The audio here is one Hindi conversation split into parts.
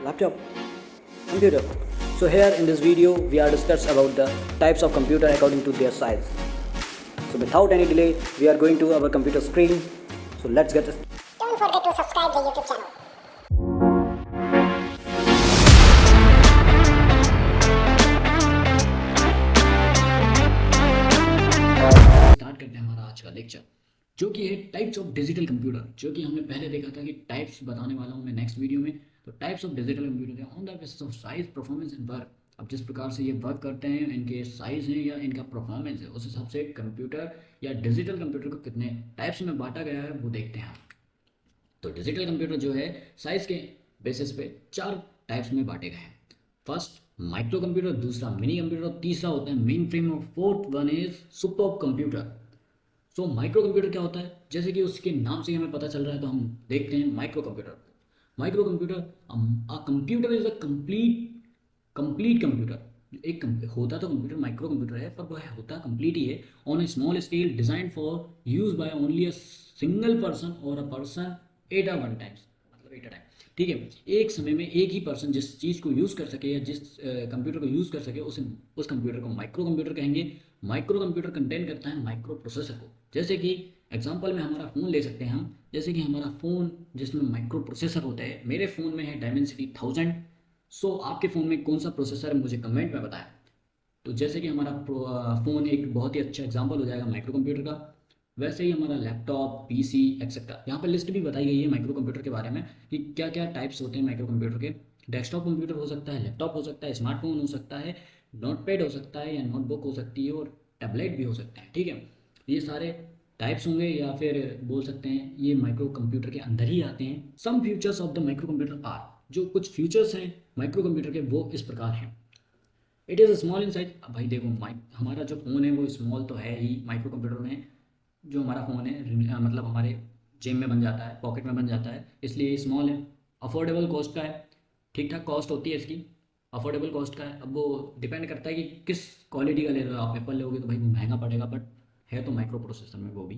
laptop, computer. So here in this video we are discuss about the types of computer according to their size. So without any delay we are going to our computer screen. So let's get started. Don't forget to subscribe the YouTube channel. Start करते हैं हमारा आज का लेक्चर, जो कि है टाइप्स ऑफ डिजिटल कंप्यूटर। जो कि हमने पहले देखा था कि टाइप्स बताने वाला हूँ मैं नेक्स्ट वीडियो में। तो types of digital computer on the basis of size, performance and work. अब जिस प्रकार से ये वर्क करते हैं, इनके साइज है या इनका परफॉर्मेंस है, उस हिसाब से कंप्यूटर या डिजिटल कंप्यूटर को कितने टाइप्स में बांटा गया है वो देखते हैं। तो डिजिटल कंप्यूटर जो है साइज के बेसिस पे 4 टाइप्स में बांटे गए हैं। फर्स्ट माइक्रो कंप्यूटर, दूसरा मिनी कंप्यूटर और तीसरा होता है मेन फ्रेम और fourth one is super computer. So micro computer क्या होता है, जैसे कि उसके नाम से हमें पता चल रहा है, तो हम देखते हैं micro computer. Micro computer computer is a complete computer. एक होता तो कंप्यूटर माइक्रो कंप्यूटर है, पर वह होता कंप्लीट ही है on a small scale, design for use by only a single person और a person at a one times, मतलब एट अ टाइम। ठीक है, एक समय में एक ही पर्सन जिस चीज़ को यूज़ कर सके या जिस कंप्यूटर को यूज़ कर सके उस कंप्यूटर को माइक्रो कंप्यूटर कहेंगे। माइक्रो कंप्यूटर कंटेन करता है माइक्रो प्रोसेसर को। जैसे कि एग्जांपल में हमारा फ़ोन ले सकते हैं हम, जैसे कि हमारा फ़ोन जिसमें माइक्रो प्रोसेसर होता है। मेरे फ़ोन में है डायमेंसिटी 1000। सो आपके फ़ोन में कौन सा प्रोसेसर है मुझे कमेंट में बताएं। तो जैसे कि हमारा फ़ोन एक बहुत ही अच्छा एग्जाम्पल हो जाएगा माइक्रो कंप्यूटर का, वैसे ही हमारा लैपटॉप, पीसी एक्सेट्रा। यहाँ पर लिस्ट भी बताई गई है माइक्रो कंप्यूटर के बारे में कि क्या क्या टाइप्स होते हैं माइक्रो कंप्यूटर के। डेस्कटॉप कंप्यूटर हो सकता है, लैपटॉप हो सकता है, स्मार्टफोन हो सकता है, नोटपैड हो सकता है या नोटबुक हो सकती है, और टैबलेट भी हो सकते हैं। ठीक है, ये सारे टाइप्स होंगे, या फिर बोल सकते हैं ये माइक्रो कंप्यूटर के अंदर ही आते हैं। Some features of the micro computer are, जो कुछ फीचर्स हैं माइक्रो कंप्यूटर के वो इस प्रकार हैं। It is small in size. भाई देखो, हमारा जो फ़ोन है वो स्मॉल तो है ही माइक्रो कंप्यूटर में। जो हमारा फ़ोन है मतलब हमारे जेब में बन जाता है, पॉकेट में बन जाता है, इसलिए स्मॉल है। अफोर्डेबल कॉस्ट का है, ठीक ठाक कॉस्ट होती है इसकी, अफोर्डेबल कॉस्ट का है। अब वो डिपेंड करता है कि किस क्वालिटी का ले रहे हो आप। एप्पल लोगे तो भाई वो महंगा पड़ेगा, बट है तो माइक्रो प्रोसेसर में वो भी।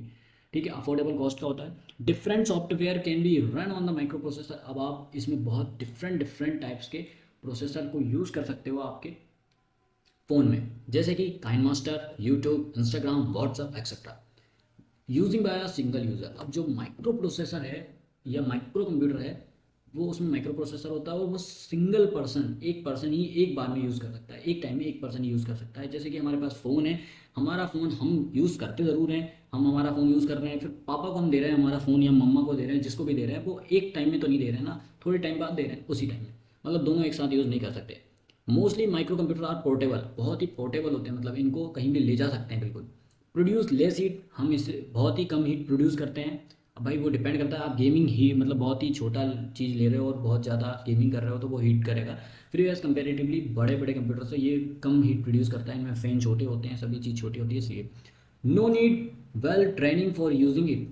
ठीक है, अफोर्डेबल कॉस्ट का होता है। Different software can be run on the micro processor. अब आप इसमें बहुत डिफरेंट टाइप्स के प्रोसेसर को यूज़ कर सकते हो आपके फ़ोन में, जैसे कि Kine Master, YouTube, Instagram, WhatsApp etcetera, using by a single user. अब जो माइक्रो प्रोसेसर है या माइक्रो कंप्यूटर है, वो उसमें माइक्रो प्रोसेसर होता है और वो सिंगल पर्सन, एक पर्सन ही एक बार में यूज़ कर सकता है, एक टाइम में एक पर्सन यूज़ कर सकता है। जैसे कि हमारे पास फ़ोन है, हमारा फ़ोन हम यूज़ करते ज़रूर हैं, हम हमारा फ़ोन यूज़ कर रहे हैं, फिर पापा को हम दे रहे हैं हमारा फ़ोन या मम्मा को दे रहे हैं, जिसको भी दे रहे हैं, वो एक टाइम में तो नहीं दे रहे हैं ना, थोड़े टाइम बाद दे रहे हैं, उसी टाइम में, मतलब दोनों एक साथ यूज़ नहीं कर सकते। Mostly micro computer are portable, बहुत ही पोर्टेबल होते हैं, मतलब इनको कहीं भी ले जा सकते हैं बिल्कुल। प्रोड्यूस लेस हीट, हम इससे बहुत ही कम हीट प्रोड्यूस करते हैं। अब भाई वो डिपेंड करता है, आप गेमिंग ही मतलब बहुत ही छोटा चीज़ ले रहे हो और बहुत ज़्यादा गेमिंग कर रहे हो तो वो हीट करेगा। फिर एज कंपेरेटिवली बड़े बड़े कंप्यूटर से ये कम हीट प्रोड्यूस करता है, इनमें फैन छोटे होते हैं, सभी चीज़ छोटी होती है, इसलिए no need well training for using it.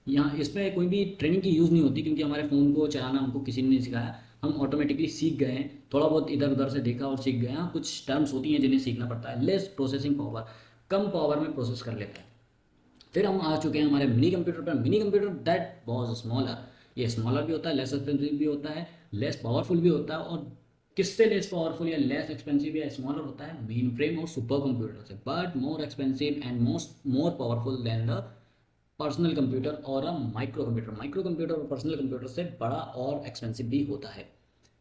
यहाँ इसमें कोई भी ट्रेनिंग की यूज़ नहीं होती, क्योंकि हमारे फ़ोन को चलाना हमको किसी ने नहीं सिखाया, हम ऑटोमेटिकली सीख गए हैं। थोड़ा बहुत इधर उधर से देखा और सीख गए हैं। कुछ टर्म्स होती हैं जिन्हें सीखना पड़ता है। लेस प्रोसेसिंग पावर, कम पावर में प्रोसेस कर लेता है। फिर हम आ चुके हैं हमारे मिनी कंप्यूटर पर। Mini computer that was smaller, ये स्मॉलर भी होता है, लेस एक्सपेंसिव भी होता है, लेस पावरफुल भी होता है। और किससे लेस पावरफुल या लेस एक्सपेंसिव या स्मॉलर होता है? मेन फ्रेम और सुपर कंप्यूटर से, but more expensive and more powerful than the personal computer और a microcomputer. Microcomputer और पर्सनल कंप्यूटर से बड़ा और एक्सपेंसिव भी होता है।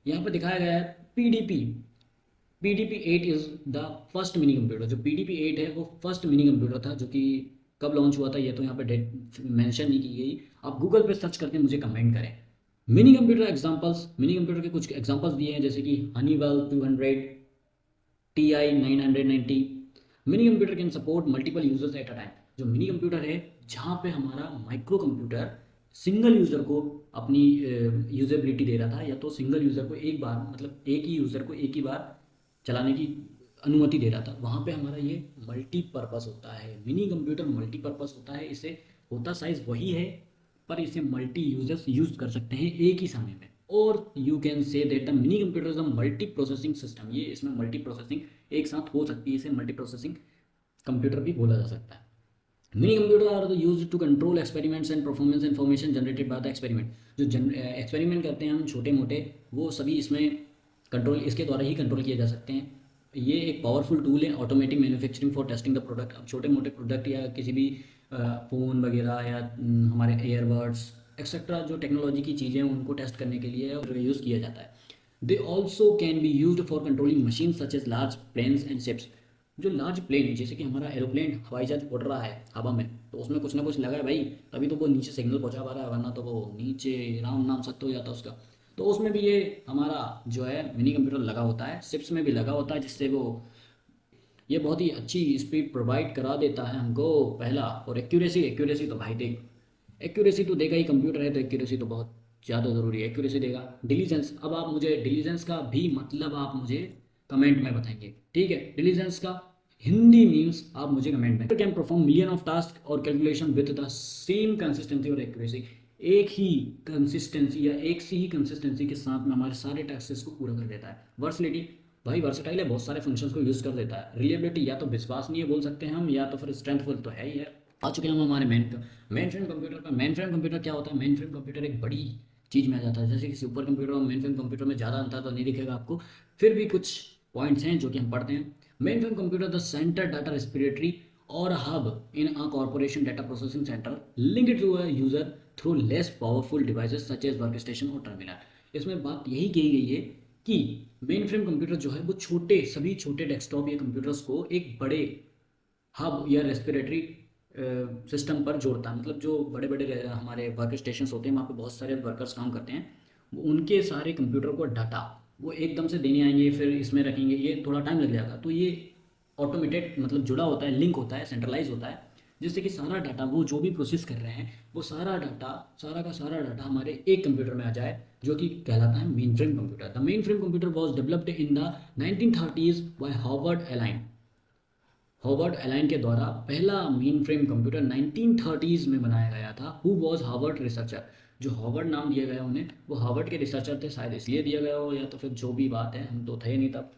यहाँ पर दिखाया गया है PDP. PDP 8 is the first mini computer. जो पीडीपी 8 है वो फर्स्ट मिनी कंप्यूटर था, जो कि कब लॉन्च हुआ था ये तो यहाँ पे डेट मेंशन नहीं की गई। आप गूगल पे सर्च करके मुझे कमेंट करें। Mini computer examples, mini computer के कुछ एग्जांपल्स दिए हैं, जैसे कि Honeywell 200, TI 990। Mini computer can support multiple users eight a time. जो मिनी कंप्यूटर है, जहाँ पे हमारा माइक्रो कंप्यूटर सिंगल यूज़र को अपनी यूजेबिलिटी दे रहा था, या तो सिंगल यूज़र को एक बार, मतलब एक ही यूज़र को एक ही बार चलाने की अनुमति दे रहा था, वहाँ पे हमारा ये मल्टीपर्पज़ होता है। मिनी कंप्यूटर मल्टीपर्पज़ होता है, इसे होता साइज़ वही है, पर इसे मल्टी यूजर्स यूज़ कर सकते हैं एक ही समय में। और you can say that the mini computer is a multi processing system. ये इसमें मल्टी प्रोसेसिंग एक साथ हो सकती है, इसे मल्टी प्रोसेसिंग कंप्यूटर भी बोला जा सकता है। Mini computer are use to control experiments and performance information generated by the experiment. जो एक्सपेरिमेंट करते हैं हम छोटे मोटे, वो सभी इसमें कंट्रोल, इसके द्वारा ही कंट्रोल किए जा सकते हैं। ये एक पावरफुल टूल है automatic manufacturing for testing the product. अब छोटे मोटे प्रोडक्ट या किसी भी फ़ोन वगैरह या हमारे एयरबड्स एक्सेट्रा जो टेक्नोलॉजी की चीज़ें हैं उनको टेस्ट करने के लिए यूज़ किया जाता है। They also can be used for controlling machine such as large planes and ships. जो लार्ज प्लेन, जैसे कि हमारा एरोप्लेन हवाई जहाज उड़ रहा है हवा में, तो उसमें कुछ ना कुछ लगा है भाई, तभी तो वो नीचे सिग्नल पहुंचा पा रहा है, वरना तो वो नीचे राम नाम सत्य हो जाता उसका। तो उसमें भी ये हमारा जो है मिनी कंप्यूटर लगा होता है, शिप्स में भी लगा होता है, जिससे वो ये बहुत ही अच्छी स्पीड प्रोवाइड करा देता है हमको पहला। और एक्यूरेसी तो भाई देख, एक्यूरेसी तो देगा ही, कंप्यूटर है तो एक्यूरेसी तो बहुत ज़्यादा ज़रूरी है, एक्यूरेसी देगा। डिलीजेंस, अब आप मुझे डिलीजेंस का भी मतलब आप मुझे कमेंट में बताएंगे, ठीक है। डिलीजेंस का हिंदी मीन्स आप मुझे कमेंट में। Can perform million of task और calculation with the same consistency और एक्यूरेसी। एक ही कंसिस्टेंसी या एक सी ही कंसिस्टेंसी के साथ में हमारे सारे टास्क को पूरा कर देता है। वर्सलिटी, भाई वर्सटाइल है, बहुत सारे फंक्शंस को यूज़ कर देता है। रिलेबिलिटी, या तो विश्वसनीय बोल सकते हैं हम, या तो फिर स्ट्रेंथफुल तो है ही है। आ चुके हैं हम हमारे मेन फ्रेम कंप्यूटर पर। मेन फ्रेम कंप्यूटर क्या होता है? मेन फ्रेम कंप्यूटर एक बड़ी चीज़ में आ जाता है, जैसे कि सुपर कंप्यूटर और मेन फ्रेम कंप्यूटर में ज़्यादा अंतर तो नहीं दिखेगा आपको, फिर भी कुछ पॉइंट्स हैं जो कि हम पढ़ते हैं। Mainframe computer the centre data repository और hub in a corporation data processing centre linked to a user through less powerful devices such as work station और टर्मिनल। इसमें बात यही कही गई है कि मेन फ्रेम कंप्यूटर जो है वो सभी छोटे डेस्कटॉप या कंप्यूटर्स को एक बड़े हब या रेस्पिरेटरी सिस्टम पर जोड़ता है। मतलब जो बड़े बड़े हमारे वर्क स्टेशन होते हैं, वहाँ पे बहुत सारे वर्कर्स काम करते हैं, वो उनके सारे कंप्यूटर को डाटा वो एकदम से देने आएंगे, फिर इसमें रखेंगे, ये थोड़ा टाइम लग जाएगा। तो ये ऑटोमेटेड मतलब जुड़ा होता है, लिंक होता है, सेंट्रलाइज होता है, जिससे कि सारा डाटा वो जो भी प्रोसेस कर रहे हैं वो सारा का सारा डाटा हमारे एक कंप्यूटर में आ जाए, जो कि कहलाता है mainframe computer. The main frame computer was developed in the 1930s bye Harvard align के द्वारा पहला मेन फ्रेम कंप्यूटर 1930s में बनाया गया था। हु वॉज हार्वर्ड रिसर्चर, जो हार्वर्ड नाम दिया गया उन्हें, वो हार्वर्ड के रिसर्चर थे, शायद इसलिए दिया गया हो, या तो फिर जो भी बात है, हम तो थे नहीं तब।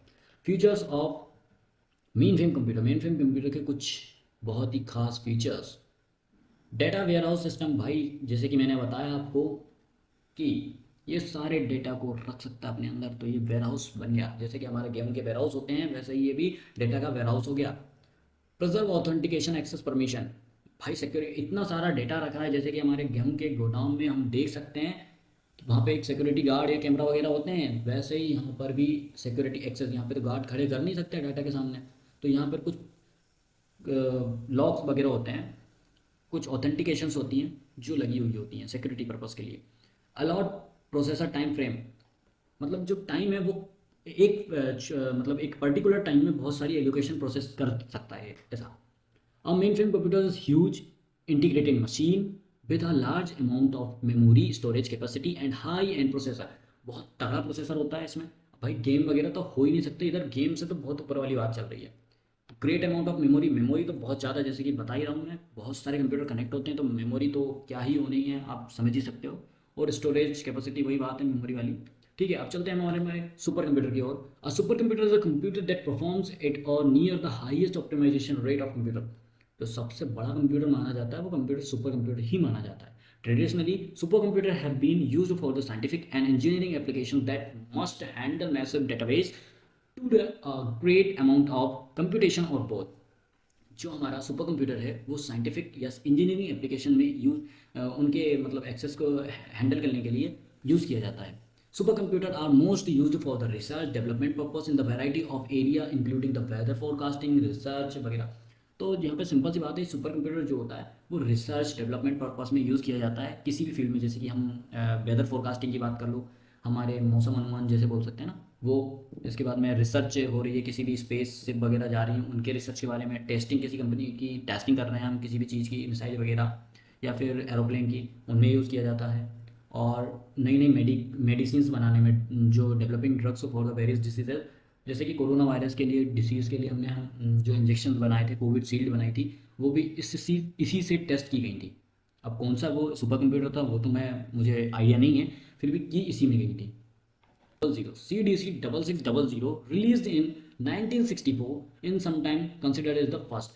Features of main frame computer के कुछ बहुत ही खास फीचर्स। डेटा वेयरहाउस सिस्टम, भाई जैसे कि मैंने बताया आपको कि ये सारे डेटा को रख सकता है अपने अंदर, तो ये वेयरहाउस बन गया। जैसे कि हमारे गेम के वेयरहाउस होते हैं, वैसे ही ये भी डेटा का वेयरहाउस हो गया। प्रिजर्व ऑथेंटिकेशन एक्सेस परमिशन, भाई सिक्योरिटी, इतना सारा डेटा रखा है, जैसे कि हमारे गेम के गोडाउन में हम देख सकते हैं वहाँ पे एक सिक्योरिटी गार्ड या कैमरा वगैरह होते हैं, वैसे ही यहाँ पर भी सिक्योरिटी एक्सेस, यहाँ पे तो गार्ड खड़े कर नहीं सकते डाटा के सामने, तो यहाँ पर कुछ लॉक्स वगैरह होते हैं, कुछ ऑथेंटिकेशंस होती हैं जो लगी हुई होती हैं सिक्योरिटी पर्पज़ के लिए। अलाउड प्रोसेसर टाइम फ्रेम, मतलब जो टाइम है वो मतलब एक पर्टिकुलर टाइम में बहुत सारी एलोकेशन प्रोसेस कर सकता है ऐसा। अ main frame computer is huge integrated machine with a large amount of memory storage capacity and high and processor. बहुत तगड़ा प्रोसेसर होता है इसमें, भाई गेम वगैरह तो हो ही नहीं सकते इधर, गेम से तो बहुत ऊपर वाली बात चल रही है। ग्रेट अमाउंट ऑफ मेमोरी तो बहुत ज़्यादा, जैसे कि बता ही रहा हूँ मैं, बहुत सारे कंप्यूटर कनेक्ट होते हैं तो मेमोरी तो क्या ही होनी है, आप समझ ही सकते हो। और स्टोरेज कैपेसिटी वही बात है मेमोरी वाली, ठीक है। अब चलते हैं हमारे सुपर कंप्यूटर की ओर। A supercomputer is a computer that performs at or near the highest optimisation rate of computer. जो सबसे बड़ा कंप्यूटर माना जाता है वो कंप्यूटर सुपर कंप्यूटर ही माना जाता है। Traditionally, supercomputers have been used for the scientific and engineering applications that must handle massive database to the great amount of computation or both. जो हमारा सुपर कंप्यूटर है वो साइंटिफिक या इंजीनियरिंग एप्लीकेशन में उनके मतलब एक्सेस को हैंडल करने के लिए यूज़ किया जाता है। Super computer are most used for the research development purpose in the variety of area including the weather forecasting, research वगैरह। तो यहाँ पे सिंपल सी बात है, सुपर कंप्यूटर जो होता है वो रिसर्च डेवलपमेंट पर्पस में यूज़ किया जाता है किसी भी फील्ड में। जैसे कि हम वेदर फोरकास्टिंग की बात कर लो, हमारे मौसम अनुमान जैसे बोल सकते हैं ना वो। इसके बाद में रिसर्च हो रही है, किसी भी स्पेस शिप वगैरह जा रही हैं उनके रिसर्च के बारे में, टेस्टिंग किसी कंपनी की टेस्टिंग कर रहे हैं हम किसी भी चीज़ की, मिसाइल वगैरह या फिर एरोप्लेन की, उनमें यूज़ किया जाता है। और नई नई मेडिसिन बनाने में, जो developing drugs for the various diseases, जैसे कि कोरोना वायरस के लिए डिसीज़ के लिए हमने जो इंजेक्शन बनाए थे, कोविड शील्ड बनाई थी, वो भी इसी से टेस्ट की गई थी। अब कौन सा वो सुपर कंप्यूटर था वो तो मुझे आइडिया नहीं है, फिर भी की इसी में गई थी। CDC 6600 released in 1964 in sometime considered as the first.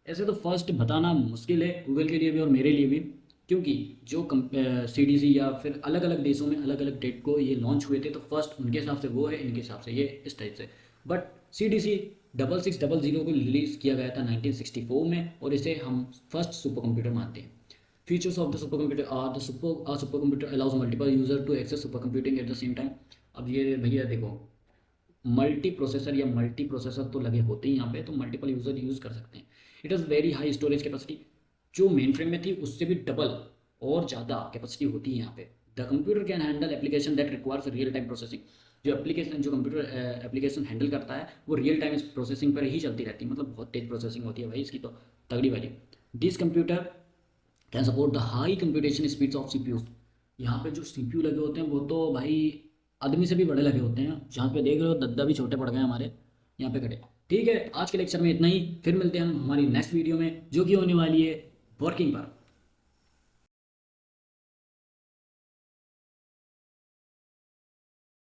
ऐसे तो फर्स्ट बताना मुश्किल है गूगल के लिए भी और मेरे लिए भी, क्योंकि जो CDC या फिर अलग अलग देशों में अलग अलग डेट को ये लॉन्च हुए थे, तो फर्स्ट उनके हिसाब से वो है, इनके हिसाब से ये इस टाइप से। बट CDC 6600 को रिलीज़ किया गया था 1964 में, और इसे हम फर्स्ट सुपर कंप्यूटर मानते हैं। Features of the super computer are the super computer allows multiple user to access super computing at the same time. अब ये भैया देखो, मल्टी प्रोसेसर या मल्टी प्रोसेसर तो लगे होते ही यहाँ पे, तो मल्टीपल यूजर यूज़ कर सकते हैं। It is very high storage capacity, जो मेन फ्रेम में थी उससे भी डबल और ज़्यादा कैपेसिटी होती है यहाँ पे। The computer can handle application that requires real time processing. जो कंप्यूटर एप्लीकेशन हैंडल करता है वो रियल टाइम प्रोसेसिंग पर ही चलती रहती है, मतलब बहुत तेज प्रोसेसिंग होती है भाई इसकी तो तगड़ी वाली। This computer can support the high computation speeds of CPU। यहाँ पे जो CPU लगे होते हैं वो तो भाई आदमी से भी बड़े लगे होते हैं, जहाँ पे देख रहे हो दद्दा भी छोटे पड़ गए हमारे यहाँ पे खड़े। ठीक है, आज के लेक्चर में इतना ही, फिर मिलते हैं हम हमारी नेक्स्ट वीडियो में, जो कि होने वाली है वर्किंग पर।